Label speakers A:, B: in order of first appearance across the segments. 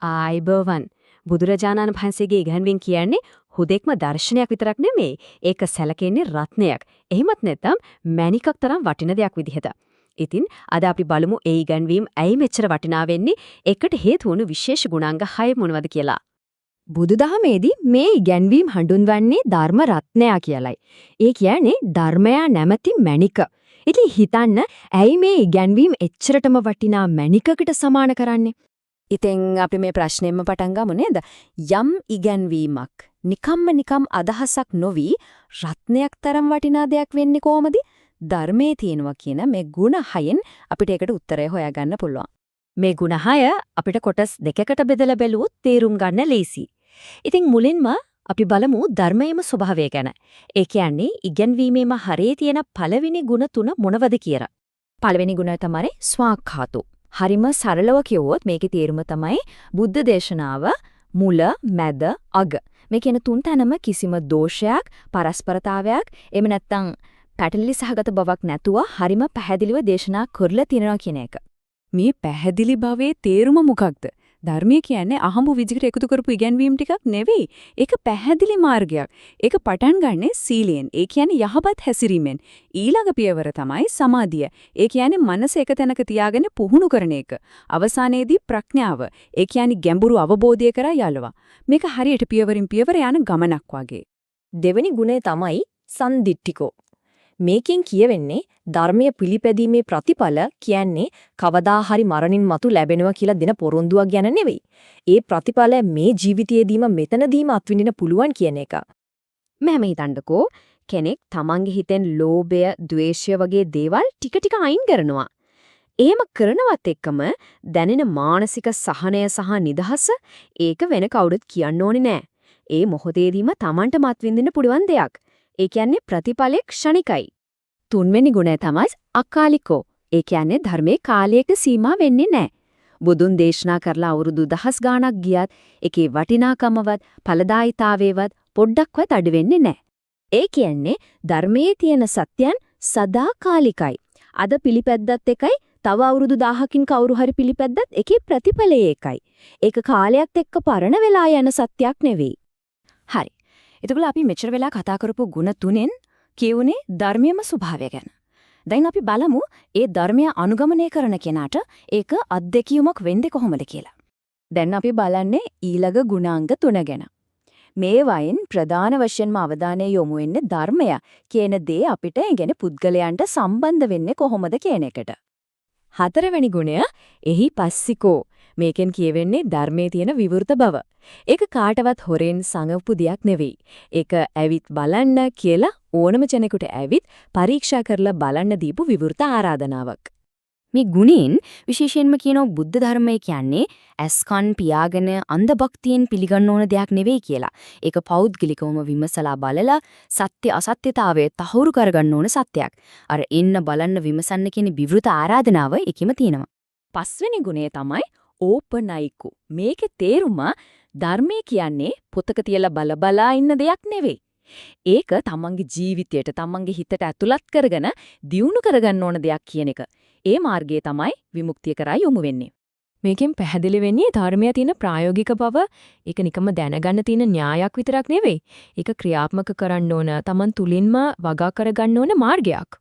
A: ආයිබෝවන් බුදුරජාණන් වහන්සේගේ ඉගැන්වීම් කියන්නේ හුදෙක්ම දර්ශනයක් විතරක් නෙමෙයි. ඒක සැලකෙන්නේ රත්නයක්. එහෙමත් නැත්නම් මණිකක් තරම් වටින දෙයක් විදිහට. ඉතින් අද අපි බලමු ඒ ඉගැන්වීම් ඇයි මෙච්චර වටිනා වෙන්නේ? ඒකට හේතු වුණු විශේෂ ගුණාංග 6 මොනවද කියලා. බුදුදහමේදී මේ ඉගැන්වීම් හඳුන්වන්නේ ධර්ම රත්නය කියලයි. ඒ කියන්නේ ධර්මයා නැමැති මණික. ඉතින් හිතන්න ඇයි මේ ඉගැන්වීම් එච්චරටම වටිනා මණිකකට සමාන කරන්නේ? ඉතින් අපි මේ ප්‍රශ්නෙම්ම පටන් ගමු නේද? යම් ඉගැන්වීමක් නිකම් අදහසක් නොවි රත්නයක් තරම් වටිනා දෙයක් වෙන්නේ කොහොමද? ධර්මයේ තියෙනවා කියන මේ ಗುಣ හයෙන් අපිට ඒකට උත්තරය හොයාගන්න පුළුවන්. මේ ಗುಣ හය අපිට කොටස් දෙකකට බෙදලා බැලුවොත් තේරුම් ගන්න ලේසි. ඉතින් මුලින්ම අපි බලමු ධර්මයේම ස්වභාවය ගැන. ඒ කියන්නේ ඉගැන්වීමේම හරේ තියෙන පළවෙනි ಗುಣ තුන මොනවද කියලා. පළවෙනි ගුණය තමයි ස්වාක්ඛාතෝ. හරිම සරලව කිව්වොත් මේකේ තේරුම තමයි බුද්ධ දේශනාව මුල, මැද, අග. මේ කියන තුන් තැනම කිසිම දෝෂයක්, පරස්පරතාවයක්, එහෙම නැත්නම් පැටලි සහගත බවක් නැතුව හරිම පැහැදිලිව දේශනා කරලා තියෙනවා කියන එක.
B: මේ පැහැදිලි භවයේ තේරුම මොකක්ද? ධර්මය කියන්නේ අහඹු විදිහට එකතු කරපු ඉගැන්වීම් ටිකක් නෙවෙයි. ඒක පැහැදිලි මාර්ගයක්. ඒක පටන් ගන්නෙ සීලයෙන්. ඒ කියන්නේ යහපත් හැසිරීමෙන්. ඊළඟ පියවර තමයි සමාධිය. ඒ කියන්නේ මනස එක තැනක තියාගෙන පුහුණු කරන එක. අවසානයේදී ප්‍රඥාව. ඒ කියන්නේ ගැඹුරු අවබෝධය කරා යලවා. මේක හරියට පියවරින් පියවර යන ගමනක් වගේ.
A: දෙවෙනි ගුණය තමයි සන්දිට්ඨිකෝ. මේකෙන් කියවෙන්නේ ධර්මයේ පිළිපැදීමේ ප්‍රතිඵල කියන්නේ කවදා හරි මරණින් මතු ලැබෙනවා කියලා දෙන පොරොන්දුවක් ගැන නෙවෙයි. ඒ ප්‍රතිඵල මේ ජීවිතයේදීම මෙතනදීම අත්විඳින්න පුළුවන් කියන එක. මම හිතන්නකෝ කෙනෙක් තමන්ගේ හිතෙන් ලෝභය, ද්වේෂය වගේ දේවල් ටික ටික අයින් කරනවා. එහෙම කරනවත් එක්කම දැනෙන මානසික සහනය සහ නිදහස ඒක වෙන කවුරුත් කියන්න ඕනේ නෑ. ඒ මොහොතේදීම තමන්ටම අත්විඳින්න පුළුවන් දෙයක්. ඒ කියන්නේ ප්‍රතිඵලෙ ක්ෂණිකයි. තුන්වෙනි ගුණය තමයි අකාලිකෝ. ඒ කියන්නේ ධර්මයේ කාලයක සීමා වෙන්නේ නැහැ. බුදුන් දේශනා කරලා අවුරුදු දහස් ගාණක් ගියත් ඒකේ වටිනාකමවත් ඵලදායිතාවේවත් පොඩ්ඩක්වත් අඩු වෙන්නේ නැහැ. ඒ කියන්නේ ධර්මයේ තියෙන සත්‍යයන් සදාකාලිකයි. අද පිළිපැද්දත් එකයි, තව අවුරුදු 1000කින් කවුරු හරි පිළිපැද්දත් ඒකේ ප්‍රතිඵලය එකයි. ඒක කාලයක් එක්ක පරණ වෙලා යන සත්‍යක් නෙවෙයි. හරි. එතකොට අපි මෙච්චර වෙලා කතා කරපු ಗುಣ තුනෙන් කියුනේ ධර්මයේම ස්වභාවය ගැන. දැන් අපි බලමු ඒ ධර්මය අනුගමනය කරන කෙනාට ඒක අත්දැකීමක් වෙන්නේ කොහොමද කියලා. දැන් අපි බලන්නේ ඊළඟ ගුණාංග 3 ගැන. මේ වයින් ප්‍රධාන වශයෙන්ම අවධානය යොමු වෙන්නේ ධර්මය කියන දේ අපිට ඉගෙන පුද්ගලයන්ට සම්බන්ධ වෙන්නේ කොහොමද කියන එකට. හතරවෙනි ගුණය එහි පස්සිකෝ. මේකෙන් කියවෙන්නේ ධර්මයේ තියෙන විවෘත බව. ඒක කාටවත් හොරෙන් සංගපු දෙයක් නෙවෙයි. ඒක ඇවිත් බලන්න කියලා ඕනම කෙනෙකුට ඇවිත් පරීක්ෂා කරලා බලන්න දීපු විවෘත ආරාධනාවක්. මේ ගුණෙන් විශේෂයෙන්ම කියනවා බුද්ධ ධර්මය කියන්නේ ඇස්කන් පියාගෙන අන්ධ භක්තියෙන් පිළිගන්න ඕන දෙයක් නෙවෙයි කියලා. ඒක පෞද්ගලිකවම විමසලා බලලා සත්‍ය අසත්‍යතාවය තහවුරු කරගන්න ඕන සත්‍යයක්. අර එන්න බලන්න විමසන්න කියන විවෘත ආරාධනාව එකෙම තියෙනවා. පස්වෙනි ගුණය තමයි ඕපනයිකෝ. මේකේ තේරුම ධර්මය කියන්නේ පොතක තියලා බලා ඉන්න දෙයක් නෙවෙයි. ඒක තමන්ගේ ජීවිතයට, තමන්ගේ හිතට ඇතුළත් කරගෙන දියුණු කරගන්න ඕන දෙයක් කියන එක. ඒ මාර්ගය තමයි විමුක්තිය කරා යොමු වෙන්නේ. මේකෙන් පැහැදිලි වෙන්නේ ධර්මයේ තියෙන ප්‍රායෝගික බව. ඒක නිකම්ම දැනගන්න තියෙන න්‍යායක් විතරක් නෙවෙයි. ඒක ක්‍රියාත්මක කරන්න ඕන, තමන් තුලින්ම වගා කරගන්න ඕන මාර්ගයක්.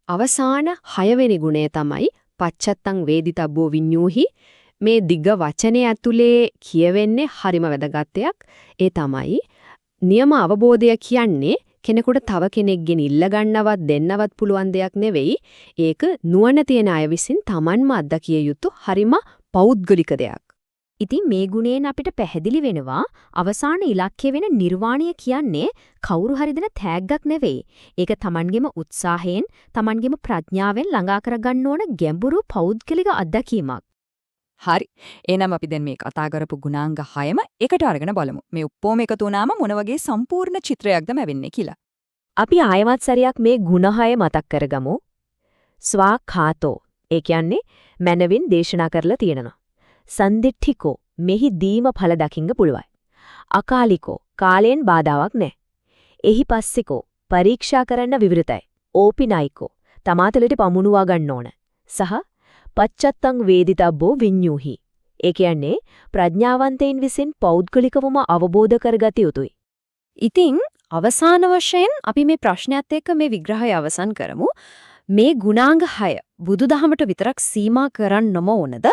A: අවසාන 6 වෙනි ගුණය තමයි පච්චත්තං වේදිතබ්බෝ විඤ්ඤූහි. මේ දිග වචනේ ඇතුලේ කියවෙන්නේ හරිම වැදගත් දෙයක්. ඒ තමයි නියම අවබෝධය කියන්නේ කෙනෙකුට තව කෙනෙක්ගෙන් ඉල්ල ගන්නවත් දෙන්නවත් පුළුවන් දෙයක් නෙවෙයි. ඒක නුවණ තියෙන අය විසින් Tamanම අත්දකිය යුතු හරිම පෞද්ගලික දෙයක්. ඉතින් මේ ගුණයෙන් අපිට පැහැදිලි වෙනවා අවසාන ඉලක්කය වෙන නිර්වාණය කියන්නේ කවුරු හරි දෙන තෑග්ගක් නෙවෙයි. ඒක Tamanගෙම උත්සාහයෙන්, Tamanගෙම ප්‍රඥාවෙන් ළඟා කරගන්න ඕන ගැඹුරු පෞද්ගලික අත්දැකීමක්.
B: හරි. එහෙනම් අපි දැන් මේ කතා කරපු ගුණාංග 6ම එකට අරගෙන බලමු. මේ ඔක්කොම එකතු වුණාම මොන වගේ සම්පූර්ණ චිත්‍රයක්ද ලැබෙන්නේ කියලා.
A: අපි ආයමත් සරියක් මේ ගුණ 6 මතක් කරගමු. ස්වාඛාතෝ. ඒ කියන්නේ මනවින් දේශනා කරලා තියෙනවා. සන්දිට්ඨිකෝ. මෙහි දීම ඵල දකින්න පුළුවන්. අකාලිකෝ. කාලයෙන් බාධාවක් නැහැ. එහි පස්සිකෝ. පරීක්ෂා කරන්න විවෘතයි. ඕපිනයිකෝ. තමාතලට පමුණුවා ගන්න ඕන. සහ පච්චත්තං වේදිතබ්බෝ විඤ්ඤූහි.
C: ඒ කියන්නේ ප්‍රඥාවන්තයින් විසින් පෞද්ගලිකවම අවබෝධ කරගත යුතුයි.
A: ඉතින් අවසාන වශයෙන් අපි මේ ප්‍රශ්නයත් එක්ක මේ විග්‍රහය අවසන් කරමු. මේ ගුණාංග 6 බුදුදහමට විතරක් සීමා කරන්නම ඕනද?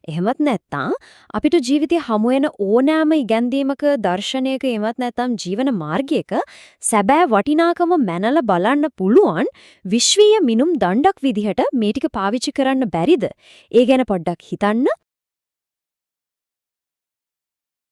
A: එහෙමත් නැත්නම් අපිට ජීවිතේ හමු වෙන ඕනෑම ඉගැන්වීමක දර්ශනයක එහෙමත් නැත්නම් ජීවන මාර්ගයක සැබෑ වටිනාකම මැනලා බලන්න පුළුවන් විශ්වීය මිනුම් දණ්ඩක් විදිහට මේ ටික පාවිච්චි කරන්න බැරිද? ඒ ගැන පොඩ්ඩක් හිතන්න.